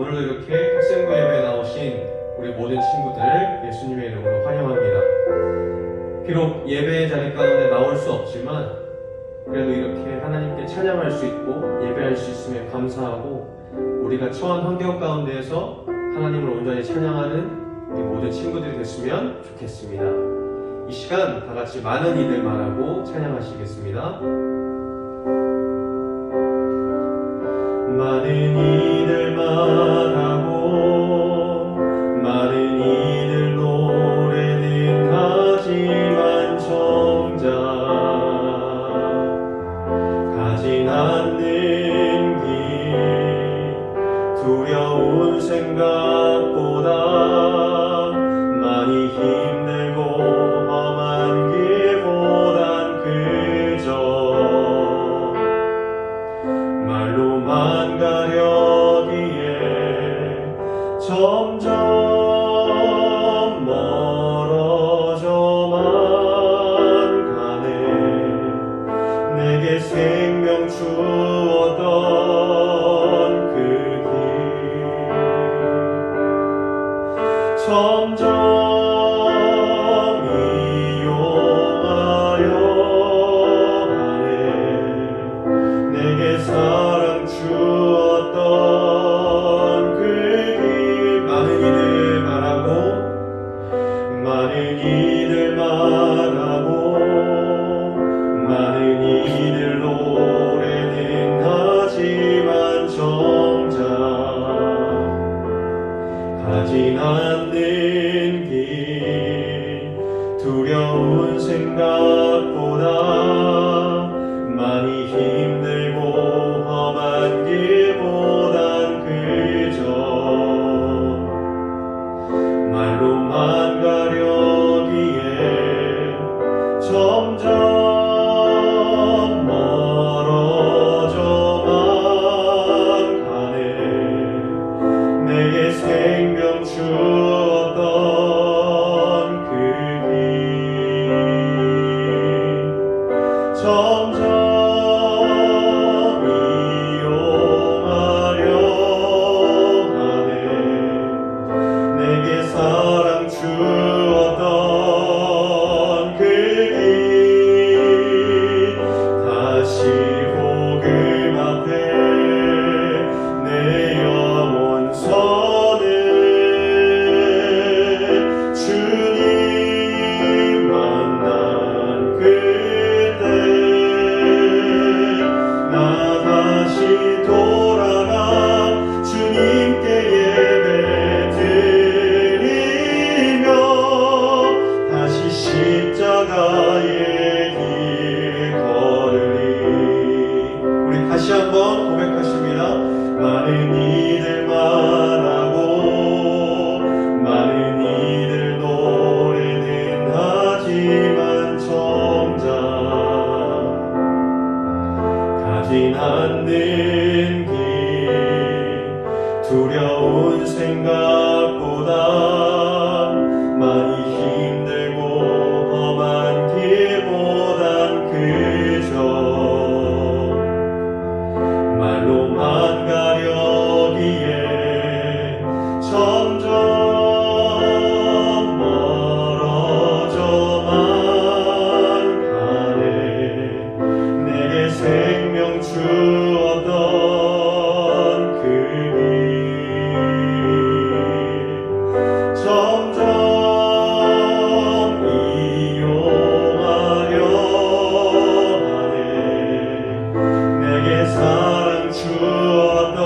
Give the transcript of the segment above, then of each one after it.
오늘도 이렇게 학생부 예배에 나오신 우리 모든 친구들을 예수님의 이름으로 환영합니다. 비록 예배의 자리 가운데 나올 수 없지만 그래도 이렇게 하나님께 찬양할 수 있고 예배할 수 있음에 감사하고 우리가 처한 환경 가운데에서 하나님을 온전히 찬양하는 우리 모든 친구들이 됐으면 좋겠습니다. 이 시간 다 같이 많은 이들 말하고 찬양하시겠습니다. 많은 이들 말하고 많은 이들 노래는 하지만 정작 가진 않는 길 두려운 생각보다 많이 힘들고 험한 길보단 그저 말로만 가려기에 점점 멀어져만 가네. 내게 생명 주었던 그 길 점점 이용하려 하네. 내게 사랑 주었던 그 길 많은 이들 말하고 많은 이들 말하고 많은 이들 노래는 하지만 정작 가진 않는 길 두려운 생각보다 많이 힘들고 험한 길보단 그저 말로만 가려기에 점점 멀어져만 가네. 내게 생명 주었던 그 길 점점 이용하려 하네. 내게 사랑 주었던 그 길 다시 복음 앞에 내 영혼 서네. 주님 만난 그때 나 다시 돌아가 주님께 예배 드리며 다시 십자가의 길 걸으리. 우리 다시 한번 고백하십니다. 많은 이들 말하고 많은 이들 노래는 하지만 정작 가진 않는 길 두려운 생각보다 많이 힘들고 험한 길보단 그저 말로만 가려기에 점점 멀어져만 가네. 내게 생명 주었던 그 길 점점 이용하려 하네. 내게 사랑 주었던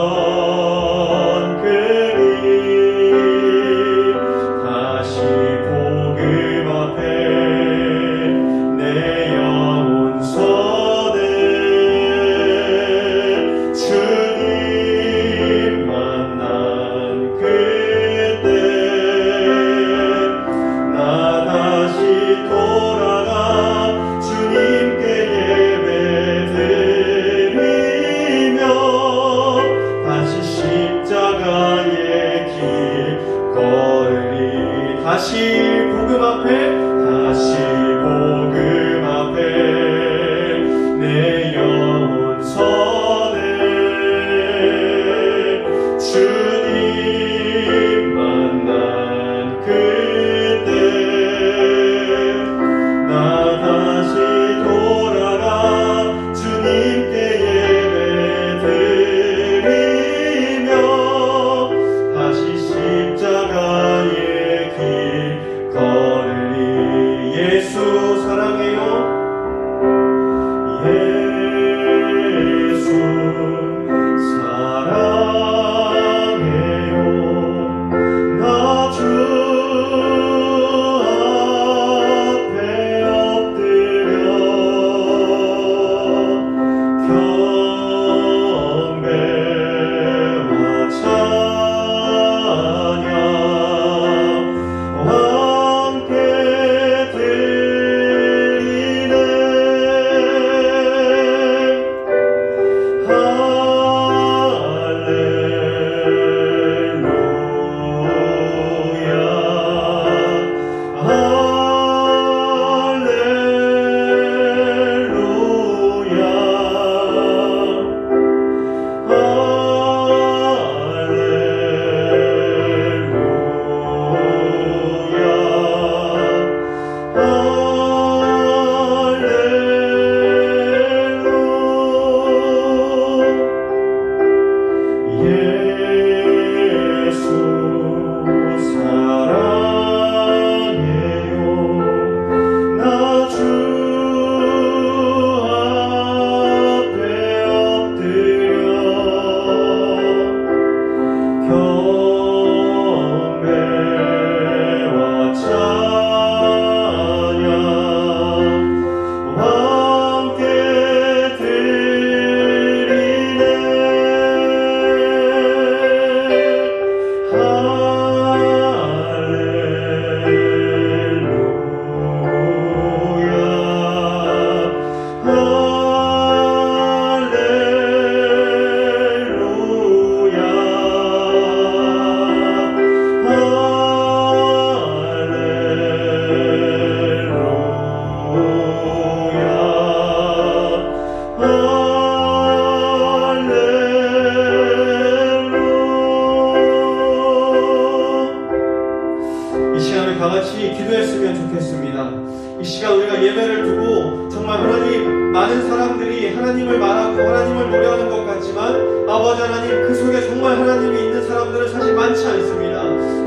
이 시간 우리가 예배를 두고 정말 하나님, 많은 사람들이 하나님을 말하고 하나님을 노래하는 것 같지만 아버지 하나님, 그 속에 정말 하나님이 있는 사람들은 사실 많지 않습니다.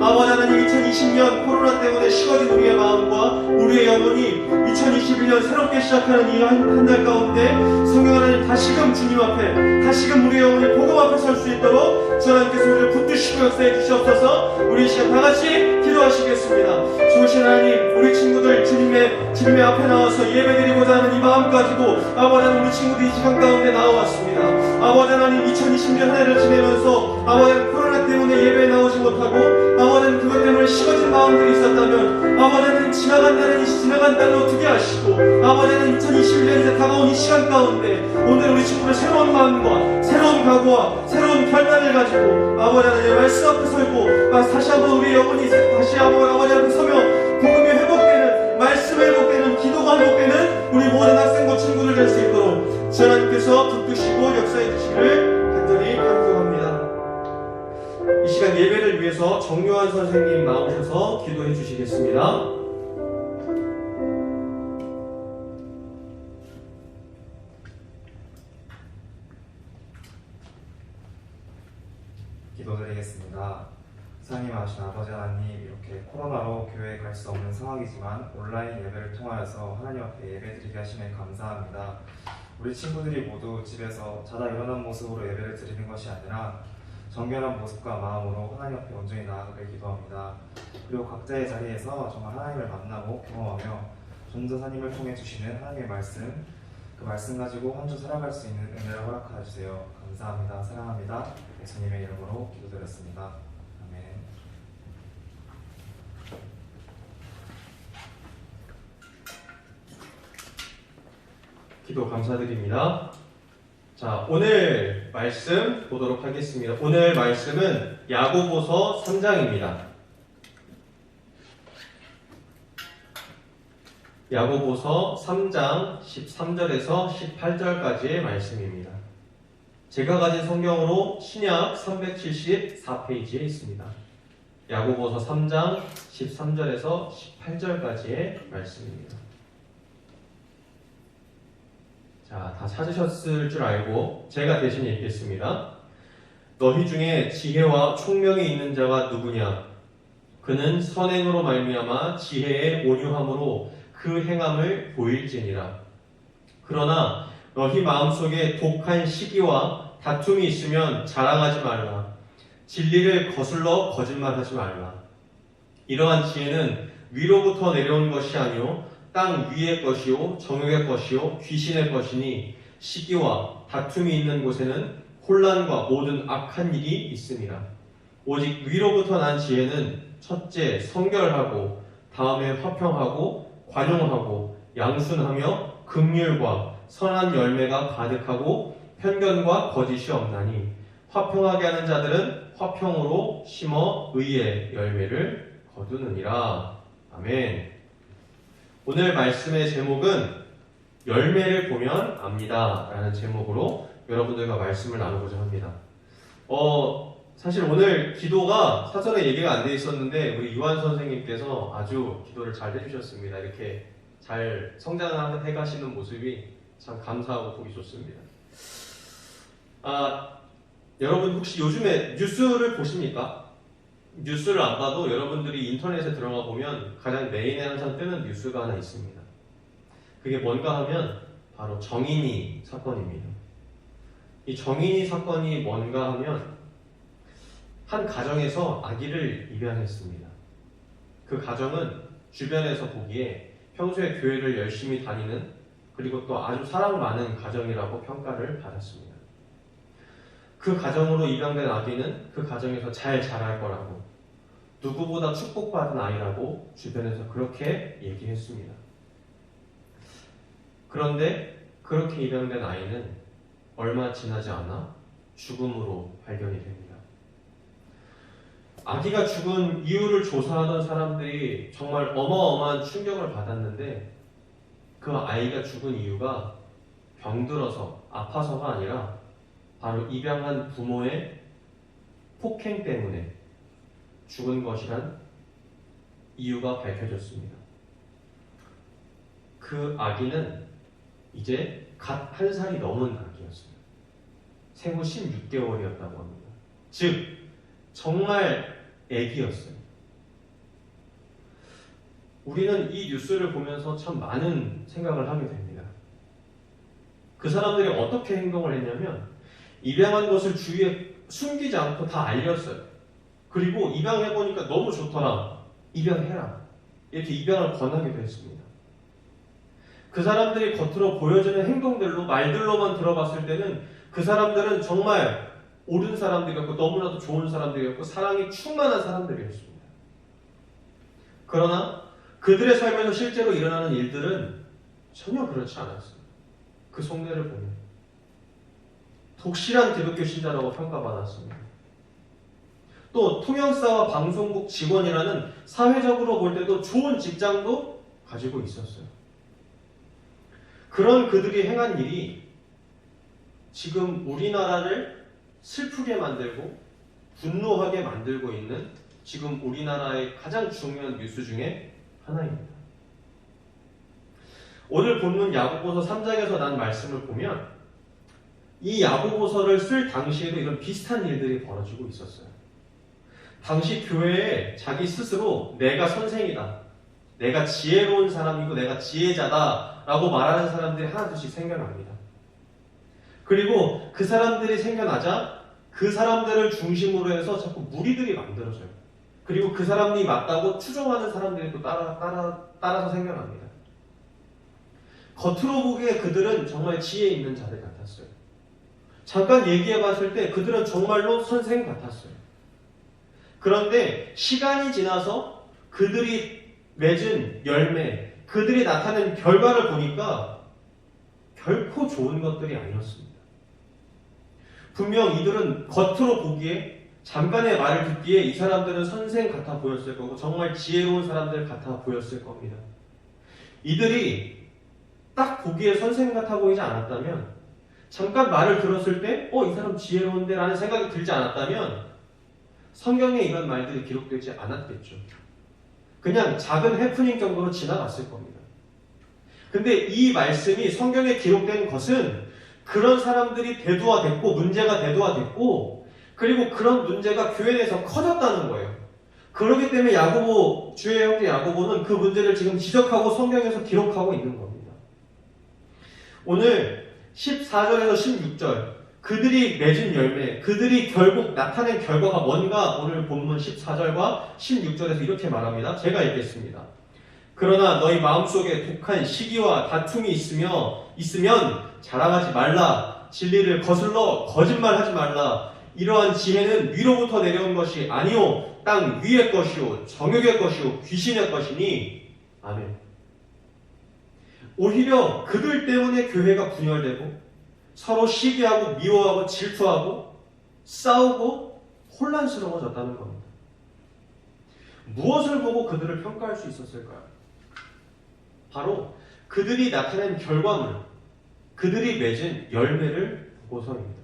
아버지 하나님, 2020년 코로나 때문에 식어진 우리의 마음과 우리의 영혼이 2021년 새롭게 시작하는 이 한 달 가운데 성령 하나님, 다시금 주님 앞에, 다시금 우리의 영혼이 복음 앞에 설 수 있도록 주 하나님께서 우리를 붙드시고 역사해 주시옵소서. 우리 이 시간 다같이 기도하시겠습니다. 주신 하나님, 우리 친구들 주님의 앞에 나와서 예배드리고자 하는 이 마음 가지고 아버지 하나님, 우리 친구들이 이 시간 가운데 나와왔습니다. 아버지 하나님, 2020년 한 해를 지내면서 아버지 하나님, 코로나 때문에 예배에 나오지 못하고 아버지 하나님, 그것 때문에 식어진 마음들이 있었다면 아버지 하나님, 지나간 달로 어떻게 하시고 아버지 하나님, 2021년 이제 다가온 이 시간 가운데 오늘 우리 친구들 새로운 마음과 새로운 각오와 새로운 결단을 가지고 아버지 하나님 말씀 앞에 설고 다시 한번 우리 영혼이 다시 한번 아버지 앞에 서며 복음이 회복되는, 말씀이 회복되는, 기도가 회복되는 우리 모든 학생과 친구들 될 수 있도록 주 하나님께서 붙드시고 역사해 주시기를 간절히 간구합니다. 이 시간 예배를 위해서 정요한 선생님 나오셔서 기도해 주시겠습니다. 기도드리겠습니다. 사랑하신 아버지 하나님, 이렇게 코로나로 교회에 갈 수 없는 상황이지만 온라인 예배를 통하여서 하나님 앞에 예배드리게 하시면 감사합니다. 우리 친구들이 모두 집에서 자다 일어난 모습으로 예배를 드리는 것이 아니라 정결한 모습과 마음으로 하나님 앞에 온전히 나아가길 기도합니다. 그리고 각자의 자리에서 정말 하나님을 만나고 경험하며 전도사님을 통해 주시는 하나님의 말씀, 그 말씀 가지고 한 주 살아갈 수 있는 은혜를 허락하여 주세요. 감사합니다. 사랑합니다. 예수님의 이름으로 기도드렸습니다. 아멘. 기도 감사드립니다. 자, 오늘 말씀 보도록 하겠습니다. 오늘 말씀은 야고보서 3장입니다. 야고보서 3장 13절에서 18절까지의 말씀입니다. 제가 가진 성경으로 신약 374페이지에 있습니다. 야고보서 3장 13절에서 18절까지의 말씀입니다. 자, 다 찾으셨을 줄 알고 제가 대신 읽겠습니다. 너희 중에 지혜와 총명이 있는 자가 누구냐? 그는 선행으로 말미암아 지혜의 온유함으로 그 행함을 보일지니라. 그러나 너희 마음속에 독한 시기와 다툼이 있으면 자랑하지 말라. 진리를 거슬러 거짓말하지 말라. 이러한 지혜는 위로부터 내려온 것이 아니요 땅 위의 것이요 정욕의 것이요 귀신의 것이니 시기와 다툼이 있는 곳에는 혼란과 모든 악한 일이 있음이라. 오직 위로부터 난 지혜는 첫째 성결하고 다음에 화평하고 관용하고 양순하며 긍휼과 선한 열매가 가득하고 편견과 거짓이 없나니 화평하게 하는 자들은 화평으로 심어 의의 열매를 거두느니라. 아멘. 오늘 말씀의 제목은 열매를 보면 압니다 라는 제목으로 여러분들과 말씀을 나누고자 합니다. 사실 오늘 기도가 사전에 얘기가 안 돼 있었는데 우리 유한 선생님께서 아주 기도를 잘 해주셨습니다. 이렇게 잘 성장해 가시는 모습이 참 감사하고 보기 좋습니다. 여러분 혹시 요즘에 뉴스를 보십니까? 뉴스를 안 봐도 여러분들이 인터넷에 들어가 보면 가장 메인에 항상 뜨는 뉴스가 하나 있습니다. 그게 뭔가 하면 바로 정인이 사건입니다. 이 정인이 사건이 뭔가 하면 한 가정에서 아기를 입양했습니다. 그 가정은 주변에서 보기에 평소에 교회를 열심히 다니는 그리고 또 아주 사랑 많은 가정이라고 평가를 받았습니다. 그 가정으로 입양된 아기는 그 가정에서 잘 자랄 거라고, 누구보다 축복받은 아이라고 주변에서 그렇게 얘기했습니다. 그런데 그렇게 입양된 아이는 얼마 지나지 않아 죽음으로 발견이 됩니다. 아기가 죽은 이유를 조사하던 사람들이 정말 어마어마한 충격을 받았는데 그 아이가 죽은 이유가 병들어서 아파서가 아니라 바로 입양한 부모의 폭행 때문에 죽은 것이란 이유가 밝혀졌습니다. 그 아기는 이제 갓 한 살이 넘은 아기였어요. 생후 16개월이었다고 합니다. 즉 정말 아기였어요. 우리는 이 뉴스를 보면서 참 많은 생각을 하게 됩니다. 그 사람들이 어떻게 행동을 했냐면 입양한 것을 주위에 숨기지 않고 다 알렸어요. 그리고 입양해보니까 너무 좋더라. 입양해라. 이렇게 입양을 권하기도 했습니다. 그 사람들이 겉으로 보여주는 행동들로, 말들로만 들어봤을 때는 그 사람들은 정말 옳은 사람들이었고 너무나도 좋은 사람들이었고 사랑이 충만한 사람들이었습니다. 그러나 그들의 삶에서 실제로 일어나는 일들은 전혀 그렇지 않았어요. 그 속내를 보면 독실한 기독교 신자라고 평가받았습니다. 또 통역사와 방송국 직원이라는 사회적으로 볼 때도 좋은 직장도 가지고 있었어요. 그런 그들이 행한 일이 지금 우리나라를 슬프게 만들고 분노하게 만들고 있는 지금 우리나라의 가장 중요한 뉴스 중에 하나입니다. 오늘 본문 야고보서 3장에서 난 말씀을 보면 이 야고보서를 쓸 당시에도 이런 비슷한 일들이 벌어지고 있었어요. 당시 교회에 자기 스스로 내가 선생이다, 내가 지혜로운 사람이고 내가 지혜자다 라고 말하는 사람들이 하나둘씩 생겨납니다. 그리고 그 사람들이 생겨나자 그 사람들을 중심으로 해서 자꾸 무리들이 만들어져요. 그리고 그 사람이 맞다고 추종하는 사람들이 또 따라서 생겨납니다. 겉으로 보기에 그들은 정말 지혜 있는 자들 같았어요. 잠깐 얘기해 봤을 때 그들은 정말로 선생 같았어요. 그런데 시간이 지나서 그들이 맺은 열매, 그들이 나타낸 결과를 보니까 결코 좋은 것들이 아니었습니다. 분명 이들은 겉으로 보기에 잠깐의 말을 듣기에 이 사람들은 선생 같아 보였을 거고 정말 지혜로운 사람들 같아 보였을 겁니다. 이들이 딱 보기에 선생 같아 보이지 않았다면, 잠깐 말을 들었을 때 이 사람 지혜로운데 라는 생각이 들지 않았다면 성경에 이런 말들이 기록되지 않았겠죠. 그냥 작은 해프닝 정도로 지나갔을 겁니다. 근데 이 말씀이 성경에 기록된 것은 그런 사람들이 대두화됐고 문제가 대두화됐고 그리고 그런 문제가 교회 내에서 커졌다는 거예요. 그렇기 때문에 야고보, 주의 형제 야고보는 그 문제를 지금 지적하고 성경에서 기록하고 있는 겁니다. 오늘 14절에서 16절 그들이 맺은 열매, 그들이 결국 나타낸 결과가 뭔가 오늘 본문 14절과 16절에서 이렇게 말합니다. 제가 읽겠습니다. 그러나 너희 마음속에 독한 시기와 다툼이 있으면 자랑하지 말라. 진리를 거슬러 거짓말하지 말라. 이러한 지혜는 위로부터 내려온 것이 아니요 땅 위의 것이요 정욕의 것이요 귀신의 것이니. 아멘. 오히려 그들 때문에 교회가 분열되고 서로 시기하고 미워하고 질투하고 싸우고 혼란스러워졌다는 겁니다. 무엇을 보고 그들을 평가할 수 있었을까요? 바로 그들이 나타낸 결과물, 그들이 맺은 열매를 보고서입니다.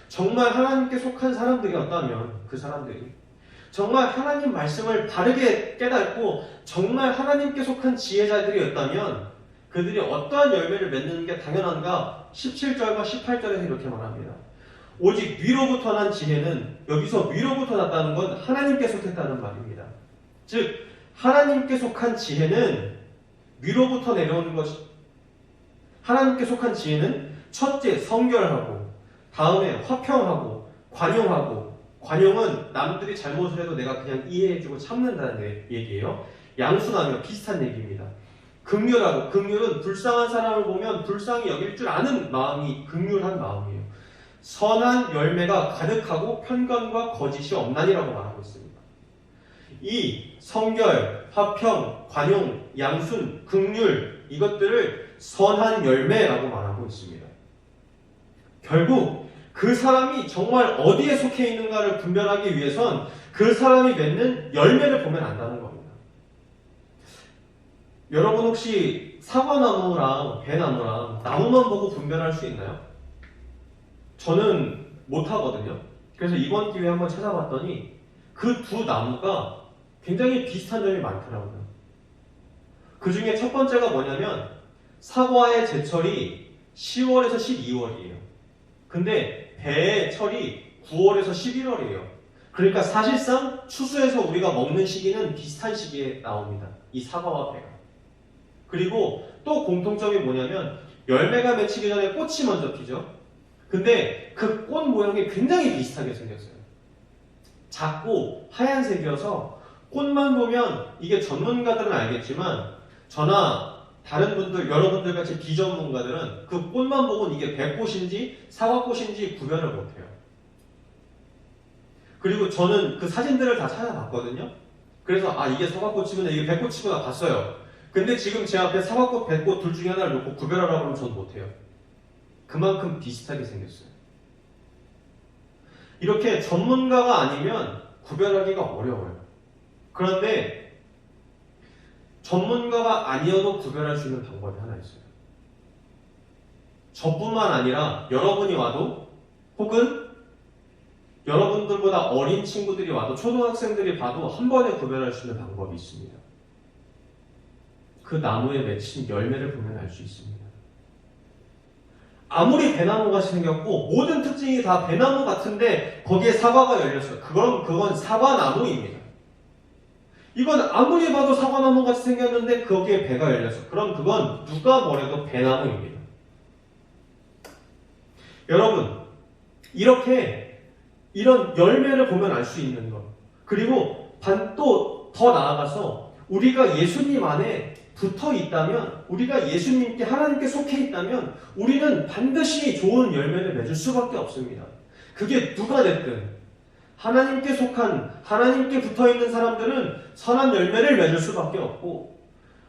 정말 하나님께 속한 사람들이었다면 그 사람들이 정말 하나님 말씀을 바르게 깨닫고 정말 하나님께 속한 지혜자들이었다면 그들이 어떠한 열매를 맺는 게 당연한가? 17절과 18절에서 이렇게 말합니다. 오직 위로부터 난 지혜는, 여기서 위로부터 났다는 건 하나님께 속했다는 말입니다. 즉 하나님께 속한 지혜는 위로부터 내려오는 것이, 하나님께 속한 지혜는 첫째 성결하고 다음에 화평하고 관용하고, 관용은 남들이 잘못을 해도 내가 그냥 이해해주고 참는다는 얘기예요. 양순하며 비슷한 얘기입니다. 긍휼하고, 긍휼은 불쌍한 사람을 보면 불쌍히 여길 줄 아는 마음이 긍휼한 마음이에요. 선한 열매가 가득하고 편견과 거짓이 없나니라고 말하고 있습니다. 이 성결, 화평, 관용, 양순, 긍휼, 이것들을 선한 열매라고 말하고 있습니다. 결국 그 사람이 정말 어디에 속해 있는가를 분별하기 위해선 그 사람이 맺는 열매를 보면 안다는 겁니다. 여러분 혹시 사과나무랑 배나무랑 나무만 보고 분별할 수 있나요? 저는 못하거든요. 그래서 이번 기회에 한번 찾아봤더니 그 두 나무가 굉장히 비슷한 점이 많더라고요. 그 중에 첫 번째가 뭐냐면 사과의 제철이 10월에서 12월이에요. 근데 배의 철이 9월에서 11월이에요. 그러니까 사실상 추수해서 우리가 먹는 시기는 비슷한 시기에 나옵니다. 이 사과와 배가. 그리고 또 공통점이 뭐냐면 열매가 맺히기 전에 꽃이 먼저 피죠. 근데 그 꽃 모양이 굉장히 비슷하게 생겼어요. 작고 하얀색이어서 꽃만 보면 이게 전문가들은 알겠지만 저나 다른 분들, 여러분들 같이 비전문가들은 그 꽃만 보고는 이게 배꽃인지 사과꽃인지 구별을 못해요. 그리고 저는 그 사진들을 다 찾아봤거든요. 그래서 이게 사과꽃이구나 이게 배꽃이구나 봤어요. 근데 지금 제 앞에 사과꽃, 배꽃 둘 중에 하나를 놓고 구별하라고 하면 전 못해요. 그만큼 비슷하게 생겼어요. 이렇게 전문가가 아니면 구별하기가 어려워요. 그런데 전문가가 아니어도 구별할 수 있는 방법이 하나 있어요. 저뿐만 아니라 여러분이 와도 혹은 여러분들보다 어린 친구들이 와도 초등학생들이 봐도 한 번에 구별할 수 있는 방법이 있습니다. 그 나무에 맺힌 열매를 보면 알 수 있습니다. 아무리 배나무같이 생겼고 모든 특징이 다 배나무 같은데 거기에 사과가 열렸어요. 그건 사과나무입니다. 이건 아무리 봐도 사과나무같이 생겼는데 거기에 배가 열렸어. 그럼 그건 누가 뭐래도 배나무입니다. 여러분, 이런 열매를 보면 알 수 있는 것. 그리고 또 더 나아가서 우리가 예수님 안에 붙어 있다면, 우리가 예수님께, 하나님께 속해 있다면 우리는 반드시 좋은 열매를 맺을 수밖에 없습니다. 그게 누가 됐든 하나님께 속한, 하나님께 붙어 있는 사람들은 선한 열매를 맺을 수밖에 없고,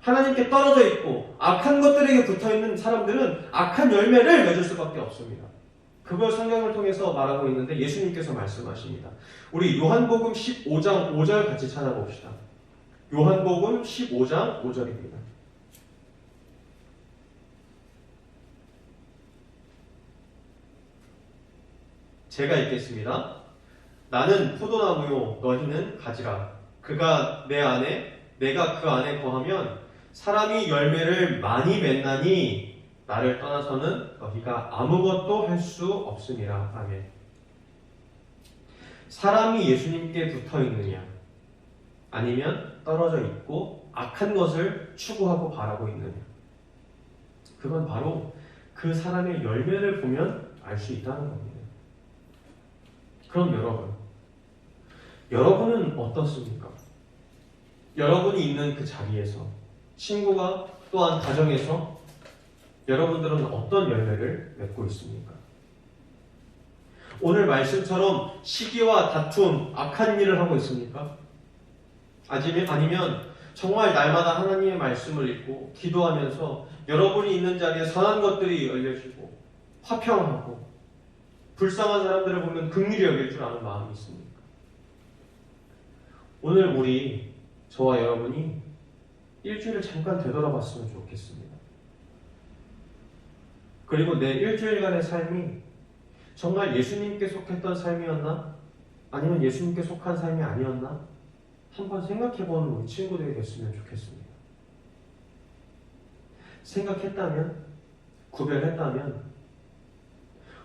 하나님께 떨어져 있고 악한 것들에게 붙어 있는 사람들은 악한 열매를 맺을 수밖에 없습니다. 그걸 성경을 통해서 말하고 있는데 예수님께서 말씀하십니다. 우리 요한복음 15장 5절 같이 찾아봅시다. 요한복음 15장 5절입니다. 제가 읽겠습니다. 나는 포도나무요 너희는 가지라. 그가 내 안에 내가 그 안에 거하면 사람이 열매를 많이 맺나니 나를 떠나서는 너희가 아무것도 할 수 없음이라. 아멘. 사람이 예수님께 붙어 있느냐 아니면 떨어져 있고 악한 것을 추구하고 바라고 있느냐, 그건 바로 그 사람의 열매를 보면 알 수 있다는 겁니다. 그럼 여러분은 어떻습니까? 여러분이 있는 그 자리에서, 친구가 또한 가정에서 여러분들은 어떤 열매를 맺고 있습니까? 오늘 말씀처럼 시기와 다툼, 악한 일을 하고 있습니까? 아니면 정말 날마다 하나님의 말씀을 읽고 기도하면서 여러분이 있는 자리에 선한 것들이 열려지고 화평하고 불쌍한 사람들을 보면 긍휼히 여길 줄 아는 마음이 있습니까? 오늘 저와 여러분이 일주일을 잠깐 되돌아봤으면 좋겠습니다. 그리고 내 일주일간의 삶이 정말 예수님께 속했던 삶이었나? 아니면 예수님께 속한 삶이 아니었나? 한번 생각해보는 우리 친구들이 됐으면 좋겠습니다. 생각했다면, 구별했다면,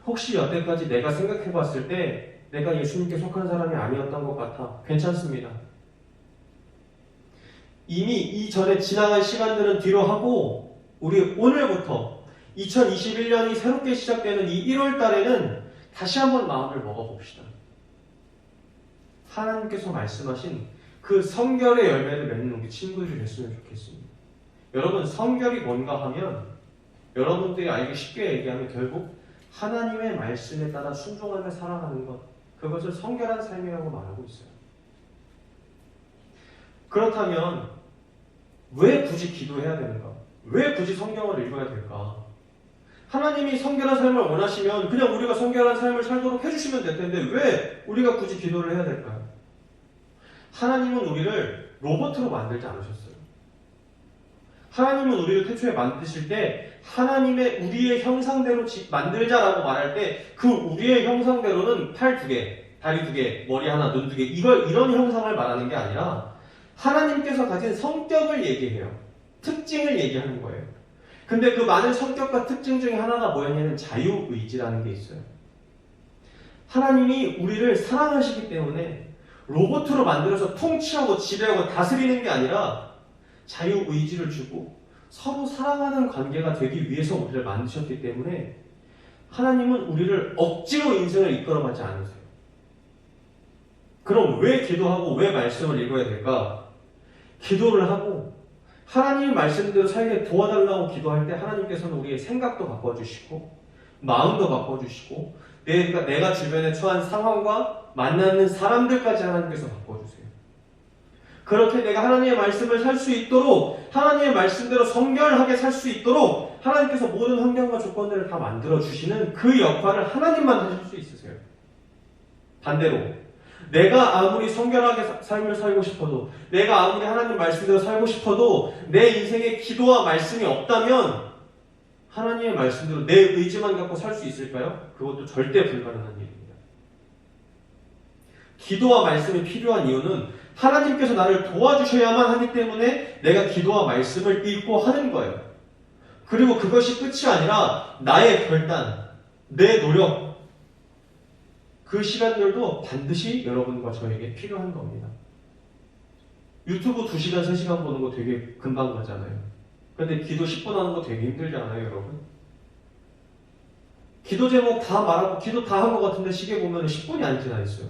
혹시 여태까지 내가 생각해봤을 때 내가 예수님께 속한 사람이 아니었던 것 같아. 괜찮습니다. 이미 이전에 지나간 시간들은 뒤로 하고 우리 오늘부터 2021년이 새롭게 시작되는 이 1월 달에는 다시 한번 마음을 먹어봅시다. 하나님께서 말씀하신 그 성결의 열매를 맺는 우리 친구들이 됐으면 좋겠습니다. 여러분, 성결이 뭔가 하면 여러분들이 알기 쉽게 얘기하면 결국 하나님의 말씀에 따라 순종하며 살아가는 것, 그것을 성결한 삶이라고 말하고 있어요. 그렇다면 왜 굳이 기도해야 되는가? 왜 굳이 성경을 읽어야 될까? 하나님이 성결한 삶을 원하시면 그냥 우리가 성결한 삶을 살도록 해주시면 될 텐데 왜 우리가 굳이 기도를 해야 될까요? 하나님은 우리를 로봇으로 만들지 않으셨어요. 하나님은 우리를 태초에 만드실 때 하나님의 우리의 형상대로 만들자라고 말할 때 그 우리의 형상대로는 팔 2개, 다리 2개, 머리 하나, 눈 2개 이런 형상을 말하는 게 아니라 하나님께서 가진 성격을 얘기해요. 특징을 얘기하는 거예요. 근데 그 많은 성격과 특징 중에 하나가 뭐였냐면 자유의지라는 게 있어요. 하나님이 우리를 사랑하시기 때문에 로봇으로 만들어서 통치하고 지배하고 다스리는 게 아니라 자유의지를 주고 서로 사랑하는 관계가 되기 위해서 우리를 만드셨기 때문에 하나님은 우리를 억지로 인생을 이끌어가지 않으세요. 그럼 왜 기도하고 왜 말씀을 읽어야 될까? 기도를 하고 하나님 말씀대로 살게 도와달라고 기도할 때 하나님께서는 우리의 생각도 바꿔주시고 마음도 바꿔주시고 내가 주변에 처한 상황과 만나는 사람들까지 하나님께서 바꿔주세요. 그렇게 내가 하나님의 말씀을 살 수 있도록 하나님의 말씀대로 성결하게 살 수 있도록 하나님께서 모든 환경과 조건들을 다 만들어주시는 그 역할을 하나님만 하실 수 있으세요. 반대로 내가 아무리 성결하게 삶을 살고 싶어도 내가 아무리 하나님 말씀대로 살고 싶어도 내 인생에 기도와 말씀이 없다면 하나님의 말씀대로 내 의지만 갖고 살 수 있을까요? 그것도 절대 불가능한 일입니다. 기도와 말씀이 필요한 이유는 하나님께서 나를 도와주셔야만 하기 때문에 내가 기도와 말씀을 읽고 하는 거예요. 그리고 그것이 끝이 아니라 나의 결단, 내 노력, 그 시간들도 반드시 여러분과 저에게 필요한 겁니다. 유튜브 2시간, 3시간 보는 거 되게 금방 가잖아요. 근데 기도 10분 하는 거 되게 힘들지 않아요, 여러분? 기도 제목 다 말하고 기도 다 한 것 같은데 시계 보면 10분이 안 지나 있어요.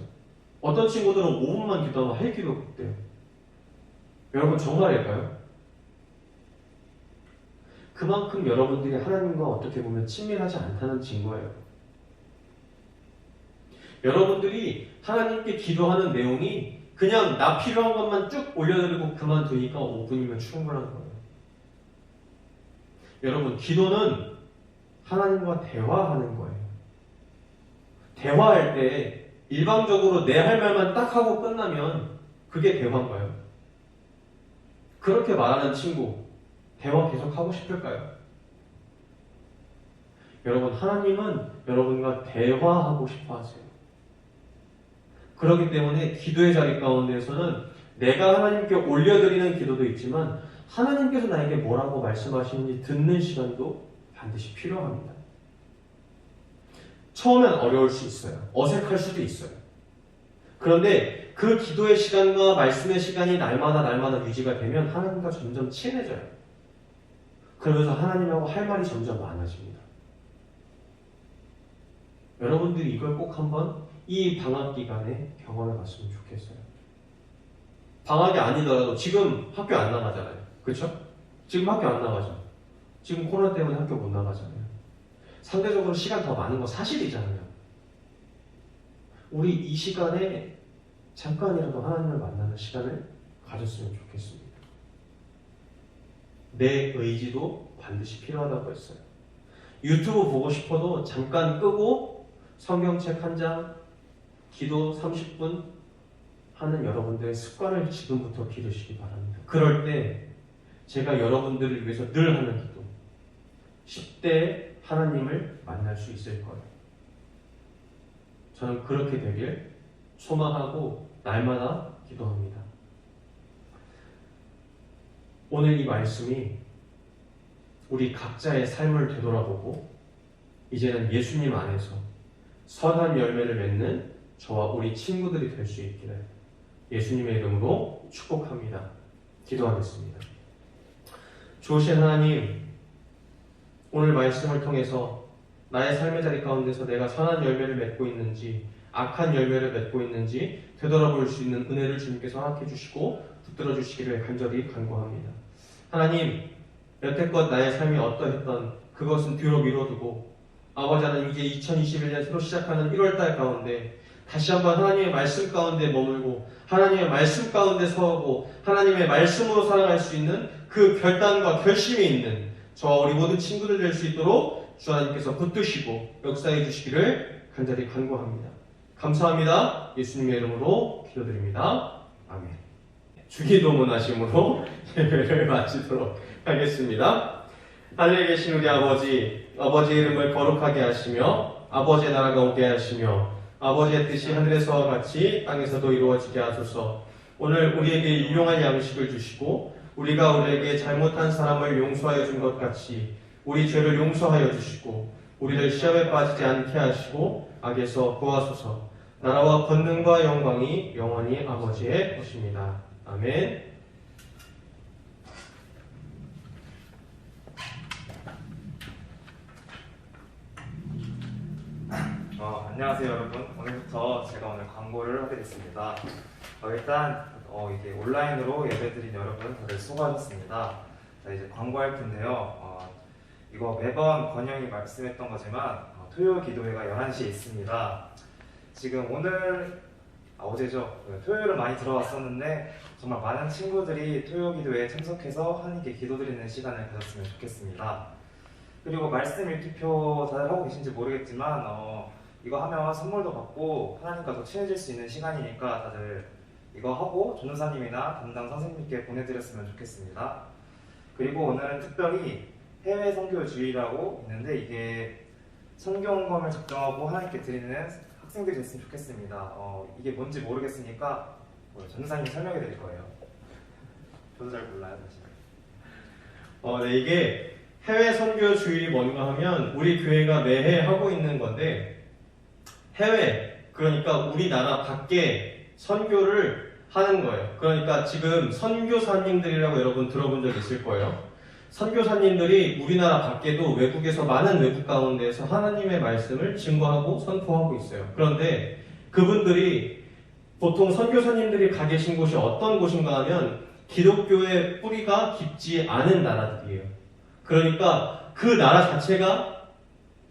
어떤 친구들은 5분만 기도하면 할 기도 못돼요. 여러분 정말일까요? 그만큼 여러분들이 하나님과 어떻게 보면 친밀하지 않다는 증거예요. 여러분들이 하나님께 기도하는 내용이 그냥 나 필요한 것만 쭉 올려드리고 그만두니까 5분이면 충분한 거예요. 여러분, 기도는 하나님과 대화하는 거예요. 대화할 때 일방적으로 내 할 말만 딱 하고 끝나면 그게 대화인가요? 그렇게 말하는 친구, 대화 계속 하고 싶을까요? 여러분, 하나님은 여러분과 대화하고 싶어 하세요. 그렇기 때문에 기도의 자리 가운데에서는 내가 하나님께 올려드리는 기도도 있지만 하나님께서 나에게 뭐라고 말씀하시는지 듣는 시간도 반드시 필요합니다. 처음엔 어려울 수 있어요. 어색할 수도 있어요. 그런데 그 기도의 시간과 말씀의 시간이 날마다 유지가 되면 하나님과 점점 친해져요. 그러면서 하나님하고 할 말이 점점 많아집니다. 여러분들이 이걸 꼭 한번 이 방학 기간에 경험해 봤으면 좋겠어요. 방학이 아니더라도 지금 학교 안 나가잖아요. 그렇죠? 지금 학교 안 나가죠. 지금 코로나 때문에 학교 못 나가잖아요. 상대적으로 시간 더 많은 거 사실이잖아요. 우리 이 시간에 잠깐이라도 하나님을 만나는 시간을 가졌으면 좋겠습니다. 내 의지도 반드시 필요하다고 했어요. 유튜브 보고 싶어도 잠깐 끄고 성경책 한 장, 기도 30분 하는 여러분들의 습관을 지금부터 기르시기 바랍니다. 그럴 때 제가 여러분들을 위해서 늘 하는 기도, 10대 하나님을 만날 수 있을 거예요. 저는 그렇게 되길 소망하고 날마다 기도합니다. 오늘 이 말씀이 우리 각자의 삶을 되돌아보고 이제는 예수님 안에서 선한 열매를 맺는 저와 우리 친구들이 될 수 있기를 예수님의 이름으로 축복합니다. 기도하겠습니다. 좋으신 하나님, 오늘 말씀을 통해서 나의 삶의 자리 가운데서 내가 선한 열매를 맺고 있는지 악한 열매를 맺고 있는지 되돌아볼 수 있는 은혜를 주님께서 허락해 주시고 붙들어 주시기를 간절히 간구합니다. 하나님, 여태껏 나의 삶이 어떠했던 그것은 뒤로 미뤄두고 아버지 하나님, 이제 2021년 새로 시작하는 1월달 가운데 다시 한번 하나님의 말씀 가운데 머물고 하나님의 말씀 가운데 서고 하나님의 말씀으로 살아갈 수 있는 그 결단과 결심이 있는 저와 우리 모든 친구들 될 수 있도록 주 하나님께서 붙드시고 역사해 주시기를 간절히 간구합니다. 감사합니다. 예수님의 이름으로 기도드립니다. 아멘. 주기도문 하심으로 예배를 마치도록 하겠습니다. 하늘에 계신 우리 아버지, 아버지의 이름을 거룩하게 하시며 아버지의 나라가 오게 하시며 아버지의 뜻이 하늘에서와 같이 땅에서도 이루어지게 하소서. 오늘 우리에게 일용할 양식을 주시고 우리가 우리에게 잘못한 사람을 용서하여 준 것 같이 우리 죄를 용서하여 주시고 우리를 시험에 빠지지 않게 하시고 악에서 구하소서. 나라와 권능과 영광이 영원히 아버지의 것입니다. 아멘. 안녕하세요 여러분. 오늘부터 제가 오늘 광고를 하게 됐습니다. 일단 이게 온라인으로 예배드린 여러분 다들 수고하셨습니다. 자, 이제 광고할 텐데요. 이거 매번 권영이 말씀했던 거지만 토요 기도회가 11시에 있습니다. 지금 어제죠. 토요일은 많이 들어왔었는데 정말 많은 친구들이 토요 기도회에 참석해서 하나님께 기도드리는 시간을 가졌으면 좋겠습니다. 그리고 말씀 읽기표 다들 하고 계신지 모르겠지만 이거 하면 선물도 받고 하나님과 더 친해질 수 있는 시간이니까 다들 이거 하고 전도사님이나 담당 선생님께 보내드렸으면 좋겠습니다. 그리고 오늘은 특별히 해외 선교 주일이라고 있는데 이게 선교원금을 작정하고 하나님께 드리는 학생들이 됐으면 좋겠습니다. 이게 뭔지 모르겠으니까 전도사님이 설명해 드릴 거예요. 저도 잘 몰라요 사실. 네, 이게 해외 선교 주일이 뭔가 하면 우리 교회가 매해 하고 있는 건데 해외, 그러니까 우리나라 밖에 선교를 하는 거예요. 그러니까 지금 선교사님들이라고 여러분 들어본 적 있을 거예요. 선교사님들이 우리나라 밖에도 외국에서 많은 외국 가운데에서 하나님의 말씀을 증거하고 선포하고 있어요. 그런데 그분들이 보통 선교사님들이 가 계신 곳이 어떤 곳인가 하면 기독교의 뿌리가 깊지 않은 나라들이에요. 그러니까 그 나라 자체가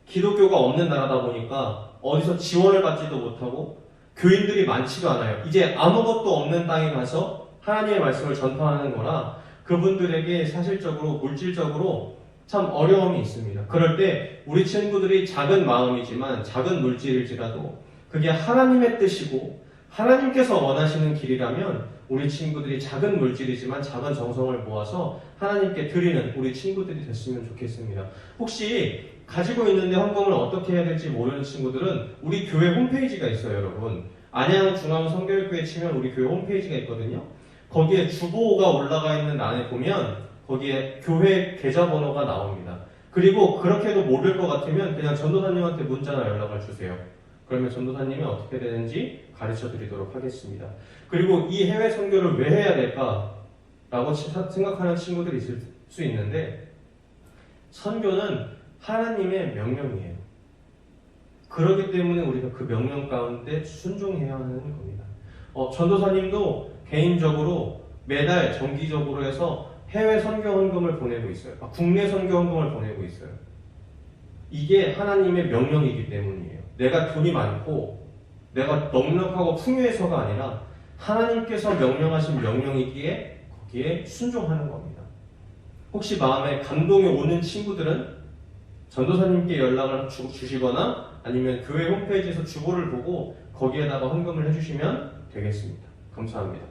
기독교가 없는 나라다 보니까 어디서 지원을 받지도 못하고 교인들이 많지도 않아요. 이제 아무것도 없는 땅에 가서 하나님의 말씀을 전파하는 거라 그분들에게 사실적으로 물질적으로 참 어려움이 있습니다. 그럴 때 우리 친구들이 작은 마음이지만 작은 물질일지라도 그게 하나님의 뜻이고 하나님께서 원하시는 길이라면 우리 친구들이 작은 물질이지만 작은 정성을 모아서 하나님께 드리는 우리 친구들이 됐으면 좋겠습니다. 혹시 가지고 있는데 헌금을 어떻게 해야 될지 모르는 친구들은 우리 교회 홈페이지가 있어요, 여러분. 안양중앙성결교회 치면 우리 교회 홈페이지가 있거든요. 거기에 주보가 올라가 있는 안에 보면 거기에 교회 계좌번호가 나옵니다. 그리고 그렇게도 모를 것 같으면 그냥 전도사님한테 문자나 연락을 주세요. 그러면 전도사님이 어떻게 되는지 가르쳐 드리도록 하겠습니다. 그리고 이 해외 선교를 왜 해야 될까? 라고 생각하는 친구들이 있을 수 있는데 선교는 하나님의 명령이에요. 그렇기 때문에 우리가 그 명령 가운데 순종해야 하는 겁니다. 전도사님도 개인적으로 매달 정기적으로 해서 해외 선교 헌금을 보내고 있어요. 국내 선교 헌금을 보내고 있어요. 이게 하나님의 명령이기 때문이에요. 내가 돈이 많고 내가 넉넉하고 풍요해서가 아니라 하나님께서 명령하신 명령이기에 거기에 순종하는 겁니다. 혹시 마음에 감동이 오는 친구들은 전도사님께 연락을 주시거나 아니면 교회 홈페이지에서 주보를 보고 거기에다가 헌금을 해주시면 되겠습니다. 감사합니다.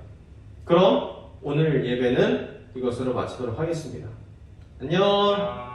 그럼 오늘 예배는 이것으로 마치도록 하겠습니다. 안녕.